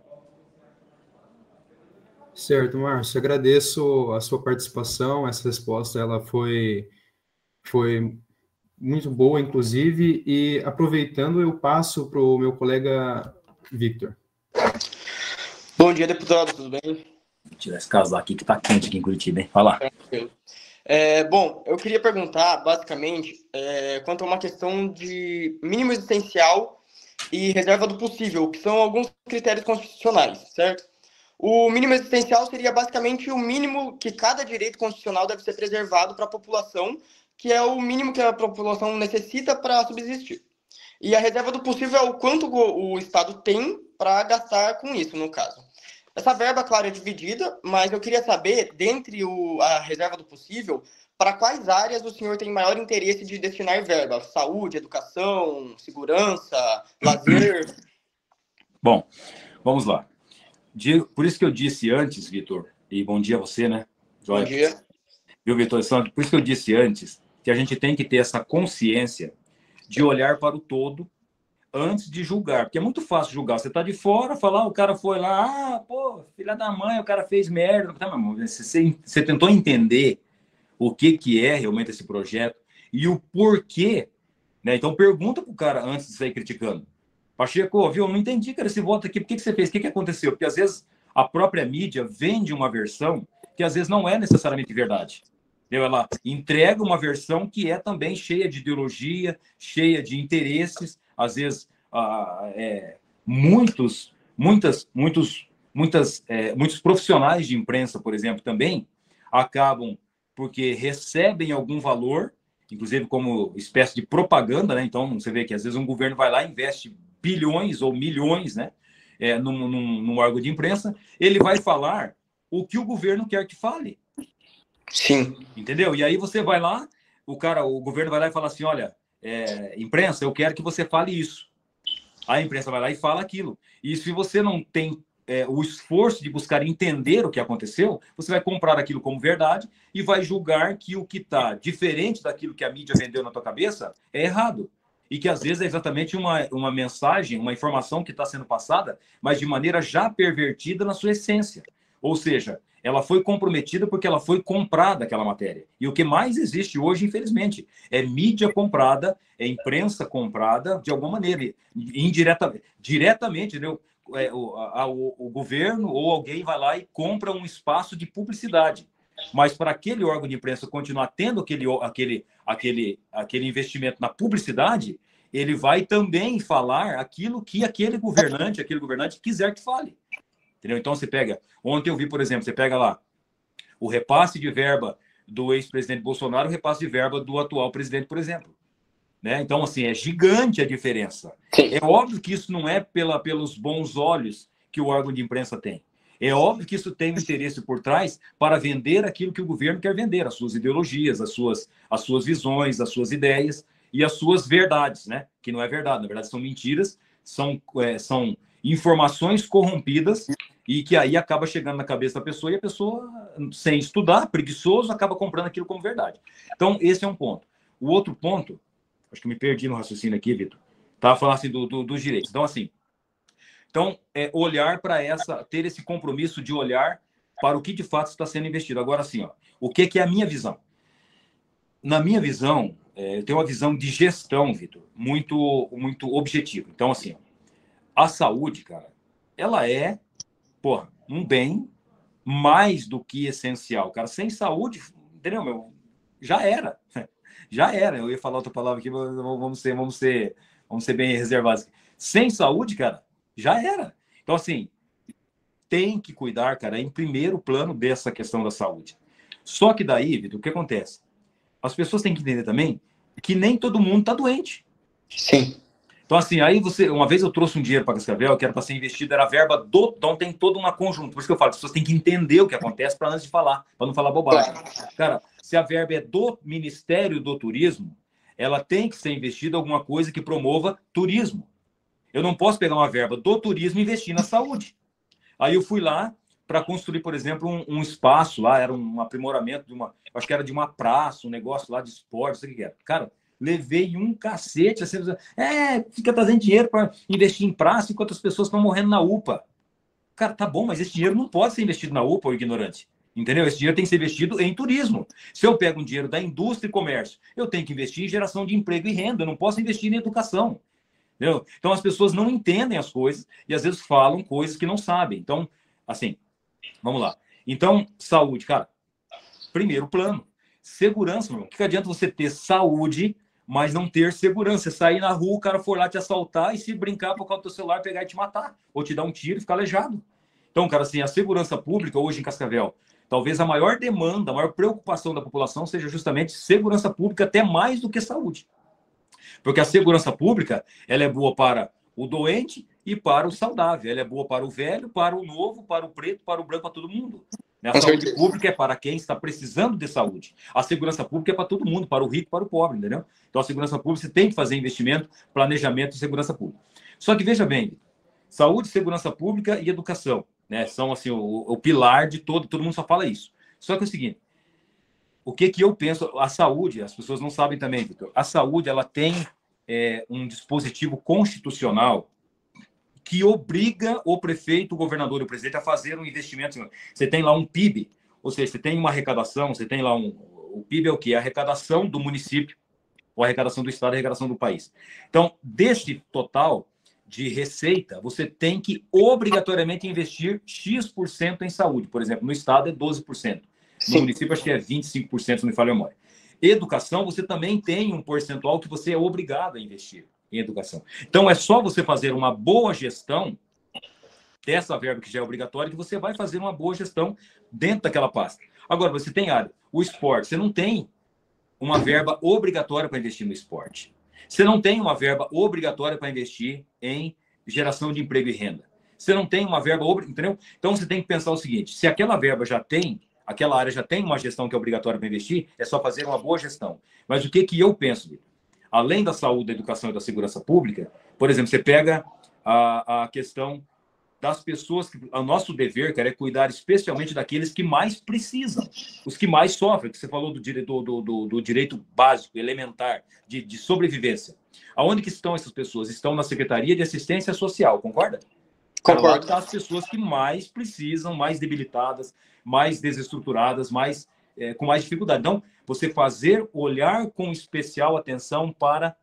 Certo, Márcio. Agradeço a sua participação. Essa resposta ela foi muito boa, inclusive. E aproveitando, eu passo para o meu colega Victor. Bom dia, deputado. Tudo bem? Vou tirar esse casaco aqui que está quente aqui em Curitiba, hein? Vai lá. Bom, eu queria perguntar, basicamente, quanto a uma questão de mínimo existencial e reserva do possível, que são alguns critérios constitucionais, certo? O mínimo existencial seria basicamente o mínimo que cada direito constitucional deve ser preservado para a população, que é o mínimo que a população necessita para subsistir. E a reserva do possível é o quanto o Estado tem para gastar com isso, no caso. Essa verba, claro, é dividida, mas eu queria saber, dentre a reserva do possível, para quais áreas o senhor tem maior interesse de destinar verba? Saúde, educação, segurança, lazer? Bom, vamos lá. Por isso que eu disse antes, Vitor, e bom dia a você, né? Joia. Bom dia. Viu, Vitor? Por isso que eu disse antes que a gente tem que ter essa consciência de olhar para o todo antes de julgar, porque é muito fácil julgar. Você tá de fora, falar, o cara foi lá, pô, filha da mãe, o cara fez merda. Tá, mas você tentou entender o que é realmente esse projeto e o porquê, né? Então pergunta pro cara antes de sair criticando. Pacheco, viu, eu não entendi, cara, esse voto aqui, por que você fez? O que aconteceu? Porque às vezes a própria mídia vende uma versão que às vezes não é necessariamente verdade. Ela entrega uma versão que é também cheia de ideologia, cheia de interesses, às vezes muitos profissionais de imprensa, por exemplo, também acabam porque recebem algum valor, inclusive como espécie de propaganda, né? Então você vê que às vezes um governo vai lá e investe bilhões ou milhões, né? Num órgão de imprensa, ele vai falar o que o governo quer que fale. Sim. Entendeu? E aí você vai lá, o governo vai lá e fala assim, olha, imprensa, eu quero que você fale isso. A imprensa vai lá e fala aquilo. E se você não tem o esforço de buscar entender o que aconteceu, você vai comprar aquilo como verdade e vai julgar que o que está diferente daquilo que a mídia vendeu na tua cabeça é errado. E que, às vezes, é exatamente uma mensagem, uma informação que está sendo passada, mas de maneira já pervertida na sua essência. Ou seja, ela foi comprometida porque ela foi comprada, aquela matéria. E o que mais existe hoje, infelizmente, é mídia comprada, é imprensa comprada, de alguma maneira, diretamente, entendeu? O governo ou alguém vai lá e compra um espaço de publicidade. Mas para aquele órgão de imprensa continuar tendo aquele investimento na publicidade, ele vai também falar aquilo que aquele governante quiser que fale. Entendeu? Então, ontem eu vi, por exemplo, você pega lá o repasse de verba do ex-presidente Bolsonaro, o repasse de verba do atual presidente, por exemplo. Né? Então, assim, é gigante a diferença. Sim. É óbvio que isso não é pelos bons olhos que o órgão de imprensa tem. É óbvio que isso tem um interesse por trás para vender aquilo que o governo quer vender, as suas ideologias, as suas visões, as suas ideias e as suas verdades, né? Que não é verdade, na verdade são mentiras, são informações corrompidas e que aí acaba chegando na cabeça da pessoa e a pessoa, sem estudar, preguiçoso, acaba comprando aquilo como verdade. Então, esse é um ponto. O outro ponto, acho que me perdi no raciocínio aqui, Vitor, estava falando assim dos direitos. Então, assim, olhar para ter esse compromisso de olhar para o que de fato está sendo investido. Agora, assim, o que é a minha visão? Na minha visão, eu tenho uma visão de gestão, Vitor, muito, muito objetiva. Então, assim, a saúde, cara, ela é, um bem mais do que essencial, cara. Sem saúde, entendeu, meu? Já era. Já era. Eu ia falar outra palavra aqui, mas vamos ser bem reservados. Sem saúde, cara, já era. Então, assim, tem que cuidar, cara, em primeiro plano dessa questão da saúde. Só que daí, Vitor, o que acontece? As pessoas têm que entender também que nem todo mundo está doente. Sim. Então, assim, aí uma vez eu trouxe um dinheiro para Cascavel, que era para ser investido, era a verba então tem toda uma conjuntura. Por isso que eu falo, as pessoas têm que entender o que acontece para antes de falar, para não falar bobagem. Cara, se a verba é do Ministério do Turismo, ela tem que ser investida em alguma coisa que promova turismo. Eu não posso pegar uma verba do turismo e investir na saúde. Aí eu fui lá para construir, por exemplo, um espaço lá, era um aprimoramento acho que era de uma praça, um negócio lá de esporte, não sei o que era. Cara, levei um cacete, assim, fica trazendo dinheiro para investir em praça enquanto as pessoas estão morrendo na UPA. Cara, tá bom, mas esse dinheiro não pode ser investido na UPA, o ignorante. Entendeu? Esse dinheiro tem que ser investido em turismo. Se eu pego um dinheiro da indústria e comércio, eu tenho que investir em geração de emprego e renda, eu não posso investir em educação. Entendeu? Então, as pessoas não entendem as coisas e, às vezes, falam coisas que não sabem. Então, assim, vamos lá. Então, saúde, cara, primeiro plano. Segurança, meu irmão. O que adianta você ter saúde, mas não ter segurança? Você sair na rua, o cara for lá te assaltar e se brincar por causa do teu celular, pegar e te matar. Ou te dar um tiro e ficar aleijado. Então, cara, assim, a segurança pública hoje em Cascavel, talvez a maior demanda, a maior preocupação da população seja justamente segurança pública, até mais do que saúde. Porque a segurança pública, ela é boa para o doente e para o saudável. Ela é boa para o velho, para o novo, para o preto, para o branco, para todo mundo. A saúde pública é para quem está precisando de saúde. A segurança pública é para todo mundo, para o rico, para o pobre, entendeu? Então, a segurança pública, você tem que fazer investimento, planejamento de segurança pública. Só que, veja bem, saúde, segurança pública e educação, né? São, assim, o pilar de todo mundo só fala isso. Só que é o seguinte, o que eu penso, a saúde, as pessoas não sabem também, Vitor, a saúde, ela tem um dispositivo constitucional que obriga o prefeito, o governador e o presidente a fazer um investimento. Você tem lá um PIB, ou seja, você tem uma arrecadação, você tem lá o PIB é o quê? A arrecadação do município, ou a arrecadação do estado, a arrecadação do país. Então, deste total de receita, você tem que obrigatoriamente investir X% em saúde. Por exemplo, no estado é 12%. No município, acho que é 25%, se não me falha a memória. Educação, você também tem um percentual que você é obrigado a investir em educação. Então, é só você fazer uma boa gestão dessa verba que já é obrigatória que você vai fazer uma boa gestão dentro daquela pasta. Agora, você tem área, o esporte, você não tem uma verba obrigatória para investir no esporte. Você não tem uma verba obrigatória para investir em geração de emprego e renda. Você não tem uma verba obrigatória, entendeu? Então, você tem que pensar o seguinte, se aquela verba aquela área já tem uma gestão que é obrigatória para investir, é só fazer uma boa gestão. Mas o que eu penso, Vitor? Além da saúde, da educação e da segurança pública, por exemplo, você pega a questão das pessoas, o nosso dever, cara, é cuidar especialmente daqueles que mais precisam, os que mais sofrem, que você falou do direito básico, elementar, de sobrevivência. Aonde que estão essas pessoas? Estão na Secretaria de Assistência Social, concorda? Concordo. Estão as pessoas que mais precisam, mais debilitadas, mais desestruturadas, com mais dificuldade. Então, você olhar com especial atenção para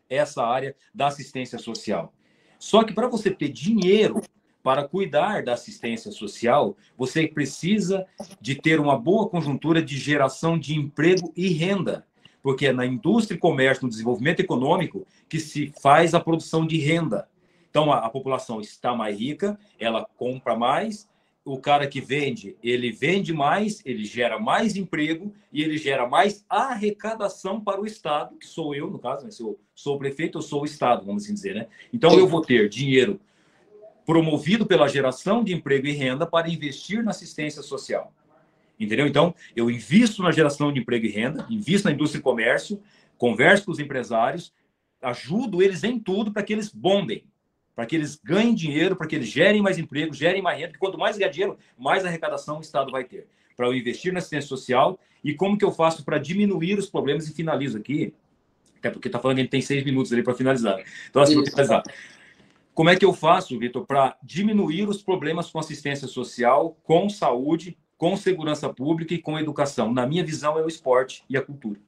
essa área da assistência social. Só que para você ter dinheiro para cuidar da assistência social, você precisa de ter uma boa conjuntura de geração de emprego e renda, porque é na indústria e comércio, no desenvolvimento econômico, que se faz a produção de renda. Então, a população está mais rica, ela compra mais, o cara que vende, ele vende mais, ele gera mais emprego e ele gera mais arrecadação para o Estado, que sou eu, no caso, né? Se eu sou o prefeito, eu sou o Estado, vamos assim dizer, né? Então, eu vou ter dinheiro promovido pela geração de emprego e renda para investir na assistência social. Entendeu? Então, eu invisto na geração de emprego e renda, invisto na indústria e comércio, converso com os empresários, ajudo eles em tudo para que eles bombem, para que eles ganhem dinheiro, para que eles gerem mais emprego, gerem mais renda, porque quanto mais ganhar dinheiro, mais arrecadação o Estado vai ter. Para eu investir na assistência social, e como que eu faço para diminuir os problemas, e finalizo aqui, até porque está falando que a gente tem 6 minutos ali para finalizar. Então, assim, vou finalizar. Como é que eu faço, Vitor, para diminuir os problemas com assistência social, com saúde, com segurança pública e com educação? Na minha visão, é o esporte e a cultura.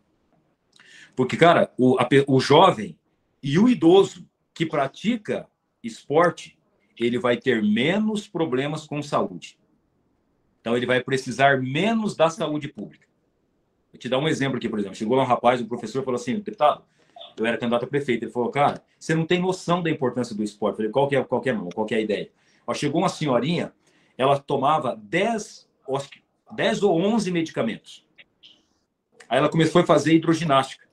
Porque, cara, o jovem e o idoso que pratica esporte, ele vai ter menos problemas com saúde. Então, ele vai precisar menos da saúde pública. Vou te dar um exemplo aqui, por exemplo. Chegou lá um rapaz, um professor, falou assim, deputado, eu era candidato a prefeito. Ele falou, cara, você não tem noção da importância do esporte. Eu falei, qual que é a ideia? Ó, chegou uma senhorinha, ela tomava 10 ou 11 medicamentos. Aí ela começou a fazer hidroginástica.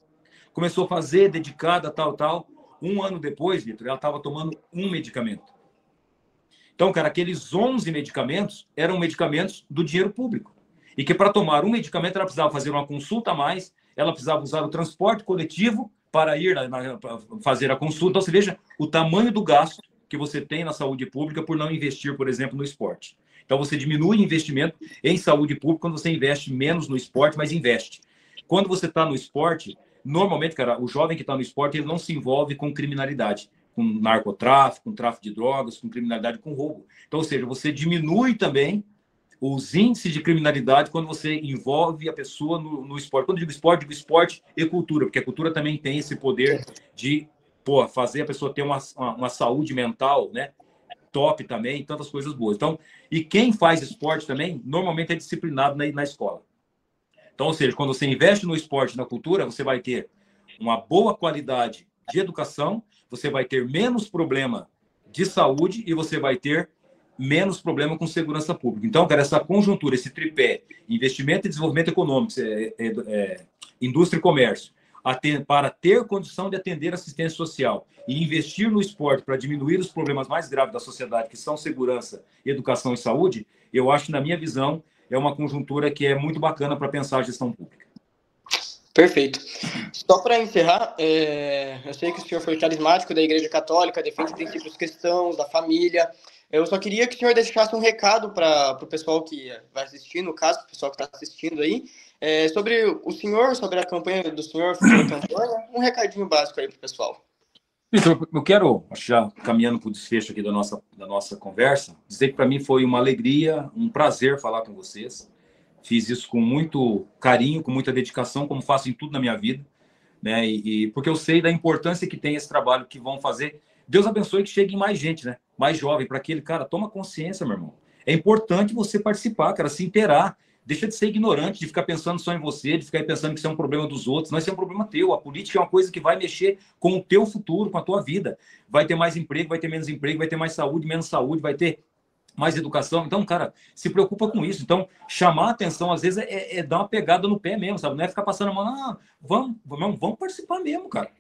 Começou a fazer, dedicada, tal. 1 ano depois, Vitor, ela estava tomando um medicamento. Então, cara, aqueles 11 medicamentos eram medicamentos do dinheiro público. E que para tomar um medicamento, ela precisava fazer uma consulta a mais, ela precisava usar o transporte coletivo para ir para fazer a consulta. Então, você veja o tamanho do gasto que você tem na saúde pública por não investir, por exemplo, no esporte. Então, você diminui o investimento em saúde pública quando você investe menos no esporte, mas investe. Quando você está no esporte, normalmente, cara, o jovem que está no esporte, ele não se envolve com criminalidade, com narcotráfico, com tráfico de drogas, com criminalidade, com roubo. Então, ou seja, você diminui também os índices de criminalidade quando você envolve a pessoa no esporte. Quando eu digo esporte e cultura, porque a cultura também tem esse poder de fazer a pessoa ter uma saúde mental, né, top também, tantas coisas boas. Então, e quem faz esporte também, normalmente é disciplinado na escola. Então, ou seja, quando você investe no esporte e na cultura, você vai ter uma boa qualidade de educação, você vai ter menos problema de saúde e você vai ter menos problema com segurança pública. Então, cara, essa conjuntura, esse tripé, investimento e desenvolvimento econômico, indústria e comércio, para ter condição de atender assistência social e investir no esporte para diminuir os problemas mais graves da sociedade, que são segurança, educação e saúde, eu acho, na minha visão, é uma conjuntura que é muito bacana para pensar a gestão pública. Perfeito. Só para encerrar, eu sei que o senhor foi carismático da Igreja Católica, defende princípios cristãos, da família. Eu só queria que o senhor deixasse um recado para o pessoal que vai assistir, no caso, para o pessoal que está assistindo aí, sobre o senhor, sobre a campanha do senhor, um recadinho básico aí para o pessoal. Vitor, eu quero, já caminhando para o desfecho aqui da nossa conversa, dizer que para mim foi uma alegria, um prazer falar com vocês. Fiz isso com muito carinho, com muita dedicação, como faço em tudo na minha vida, né? Porque eu sei da importância que tem esse trabalho que vão fazer. Deus abençoe que chegue mais gente, né? Mais jovem, para aquele cara, toma consciência, meu irmão. É importante você participar, cara, se inteirar. Deixa de ser ignorante, de ficar pensando só em você, de ficar pensando que isso é um problema dos outros. Não, isso é um problema teu. A política é uma coisa que vai mexer com o teu futuro, com a tua vida. Vai ter mais emprego, vai ter menos emprego, vai ter mais saúde, menos saúde, vai ter mais educação. Então, cara, se preocupa com isso. Então, chamar a atenção, às vezes, é dar uma pegada no pé mesmo, sabe? Não é ficar passando a mão, vamos participar mesmo, cara.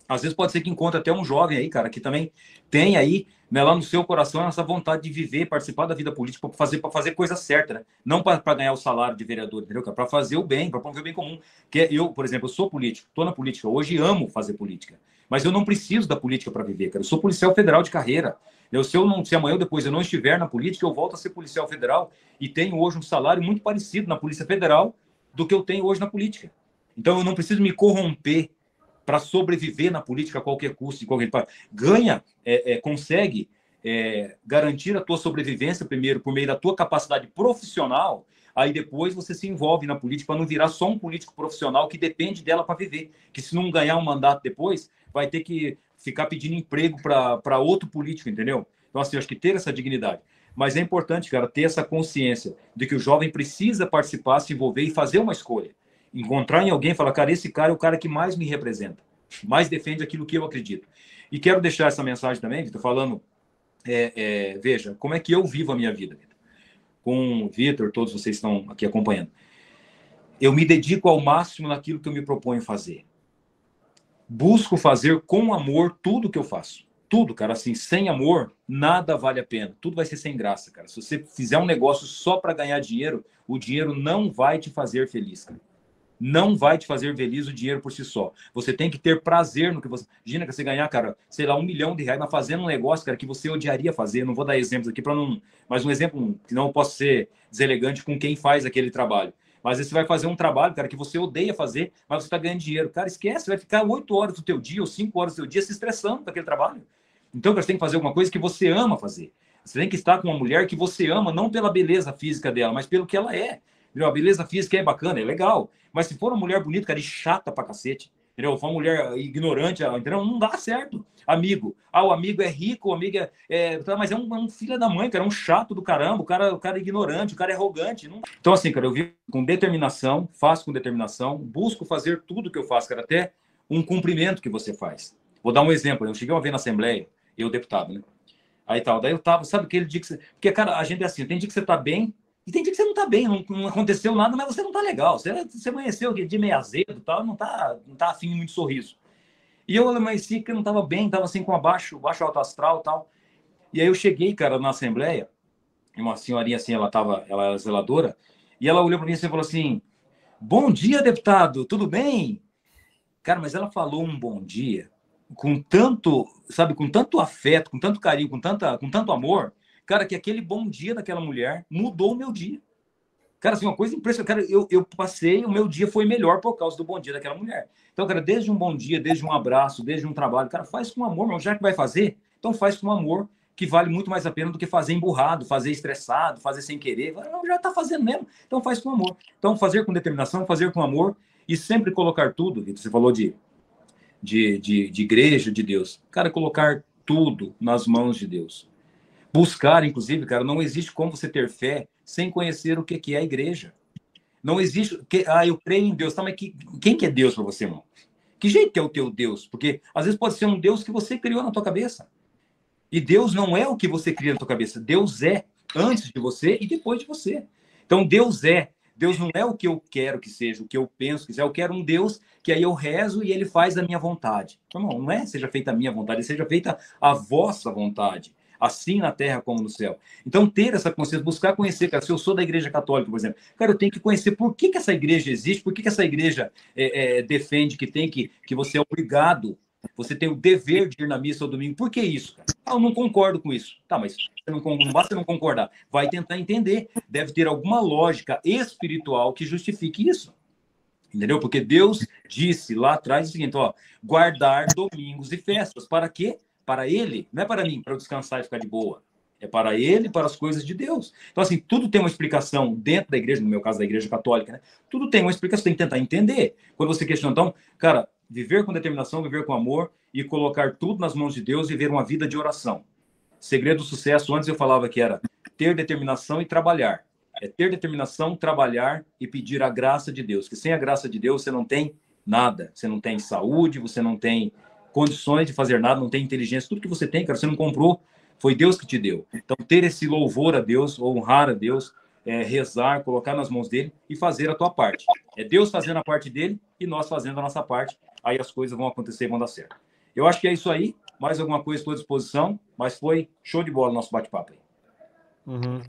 Às vezes pode ser que encontre até um jovem aí, cara, que também tem aí, né, lá no seu coração essa vontade de viver, participar da vida política para fazer coisa certa, né? Não para ganhar o salário de vereador, entendeu? Para fazer o bem, para promover o bem comum. Que eu, por exemplo, eu sou político, estou na política hoje, amo fazer política, mas eu não preciso da política para viver, cara. Eu sou policial federal de carreira. Se amanhã ou depois eu não estiver na política, eu volto a ser policial federal e tenho hoje um salário muito parecido na Polícia Federal do que eu tenho hoje na política. Então eu não preciso me corromper para sobreviver na política a qualquer custo, de qualquer ganha, consegue garantir a tua sobrevivência primeiro por meio da tua capacidade profissional, aí depois você se envolve na política para não virar só um político profissional que depende dela para viver, que se não ganhar um mandato depois, vai ter que ficar pedindo emprego para outro político, entendeu? Então, assim, eu acho que ter essa dignidade. Mas é importante, cara, ter essa consciência de que o jovem precisa participar, se envolver e fazer uma escolha. Encontrar em alguém e falar, cara, esse cara é o cara que mais me representa, mais defende aquilo que eu acredito. E quero deixar essa mensagem também, Vitor, falando, veja, como é que eu vivo a minha vida, Vitor? Com o Vitor, todos vocês estão aqui acompanhando. Eu me dedico ao máximo naquilo que eu me proponho fazer. Busco fazer com amor tudo que eu faço. Tudo, cara, assim, sem amor, nada vale a pena. Tudo vai ser sem graça, cara. Se você fizer um negócio só para ganhar dinheiro, o dinheiro não vai te fazer feliz, cara. Não vai te fazer feliz o dinheiro por si só. Você tem que ter prazer no que você... Imagina que você ganhar, cara, sei lá, R$1 milhão, mas fazendo um negócio, cara, que você odiaria fazer. Não vou dar exemplos aqui para não... Mas um exemplo, que não posso ser deselegante com quem faz aquele trabalho. Mas você vai fazer um trabalho, cara, que você odeia fazer, mas você está ganhando dinheiro. Cara, esquece, você vai ficar 8 horas do teu dia ou 5 horas do teu dia se estressando com aquele trabalho. Então, cara, você tem que fazer alguma coisa que você ama fazer. Você tem que estar com uma mulher que você ama, não pela beleza física dela, mas pelo que ela é. Entendeu? A beleza física é bacana, é legal. Mas se for uma mulher bonita, cara, e chata pra cacete, entendeu? Se for uma mulher ignorante, entendeu? Não dá certo. Amigo. O amigo é rico, o amigo mas é um filho da mãe, cara, é um chato do caramba, o cara é ignorante, o cara é arrogante. Não... Então, assim, cara, eu vivo com determinação, faço com determinação, busco fazer tudo que eu faço, cara, até um cumprimento que você faz. Vou dar um exemplo. Eu cheguei uma vez na Assembleia, eu, deputado, né? Aí tal, daí eu tava, sabe aquele dia que você... Porque, cara, a gente é assim, tem dia que você tá bem, e tem dia que você não tá bem, não aconteceu nada, mas você não tá legal. Você amanheceu de meio azedo e tal, não tá afim de muito sorriso. E eu amanheci que eu não tava bem, tava assim com baixo alto astral e tal. E aí eu cheguei, cara, na Assembleia, e uma senhorinha assim, ela era zeladora, e ela olhou para mim e falou assim, bom dia, deputado, tudo bem? Cara, mas ela falou um bom dia com tanto, sabe, com tanto afeto, com tanto carinho, com tanto amor, cara, que aquele bom dia daquela mulher mudou o meu dia. Cara, assim, uma coisa impressionante. Cara, eu passei, o meu dia foi melhor por causa do bom dia daquela mulher. Então, cara, desde um bom dia, desde um abraço, desde um trabalho, cara, faz com amor, mas já que vai fazer, então faz com amor, que vale muito mais a pena do que fazer emburrado, fazer estressado, fazer sem querer. Não, já tá fazendo mesmo, então faz com amor. Então, fazer com determinação, fazer com amor e sempre colocar tudo, Vitor, você falou de igreja, de Deus. Cara, colocar tudo nas mãos de Deus. Buscar, inclusive, cara, não existe como você ter fé sem conhecer o que é a igreja. Não existe... eu creio em Deus. Tá, mas quem que é Deus para você, irmão? Que jeito que é o teu Deus? Porque, às vezes, pode ser um Deus que você criou na tua cabeça. E Deus não é o que você cria na tua cabeça. Deus é antes de você e depois de você. Então, Deus não é o que eu quero que seja, o que eu penso que seja. Eu quero um Deus que aí eu rezo e ele faz a minha vontade. Então, não é seja feita a minha vontade, seja feita a vossa vontade. Assim na terra como no céu. Então, ter essa consciência, buscar conhecer, cara, se eu sou da igreja católica, por exemplo, cara, eu tenho que conhecer por que essa igreja existe, por que essa igreja defende que você é obrigado, você tem o dever de ir na missa ao domingo. Por que isso, cara? Eu não concordo com isso. Tá, mas não basta não concordar. Vai tentar entender. Deve ter alguma lógica espiritual que justifique isso. Entendeu? Porque Deus disse lá atrás o seguinte, ó, guardar domingos e festas. Para quê? Para ele, não é para mim, para eu descansar e ficar de boa. É para ele, para as coisas de Deus. Então, assim, tudo tem uma explicação dentro da igreja, no meu caso, da igreja católica, né? Tudo tem uma explicação, tem que tentar entender. Quando você questiona, então, cara, viver com determinação, viver com amor e colocar tudo nas mãos de Deus e viver uma vida de oração. Segredo do sucesso, antes eu falava que era ter determinação e trabalhar. É ter determinação, trabalhar e pedir a graça de Deus. Que sem a graça de Deus você não tem nada. Você não tem saúde, você não tem condições de fazer nada, não tem inteligência. Tudo que você tem, cara, você não comprou, foi Deus que te deu. Então, ter esse louvor a Deus, honrar a Deus, rezar, colocar nas mãos dele e fazer a tua parte. É Deus fazendo a parte dele e nós fazendo a nossa parte. Aí as coisas vão acontecer e vão dar certo. Eu acho que é isso aí. Mais alguma coisa, estou à disposição. Mas foi show de bola o nosso bate-papo aí. Uhum.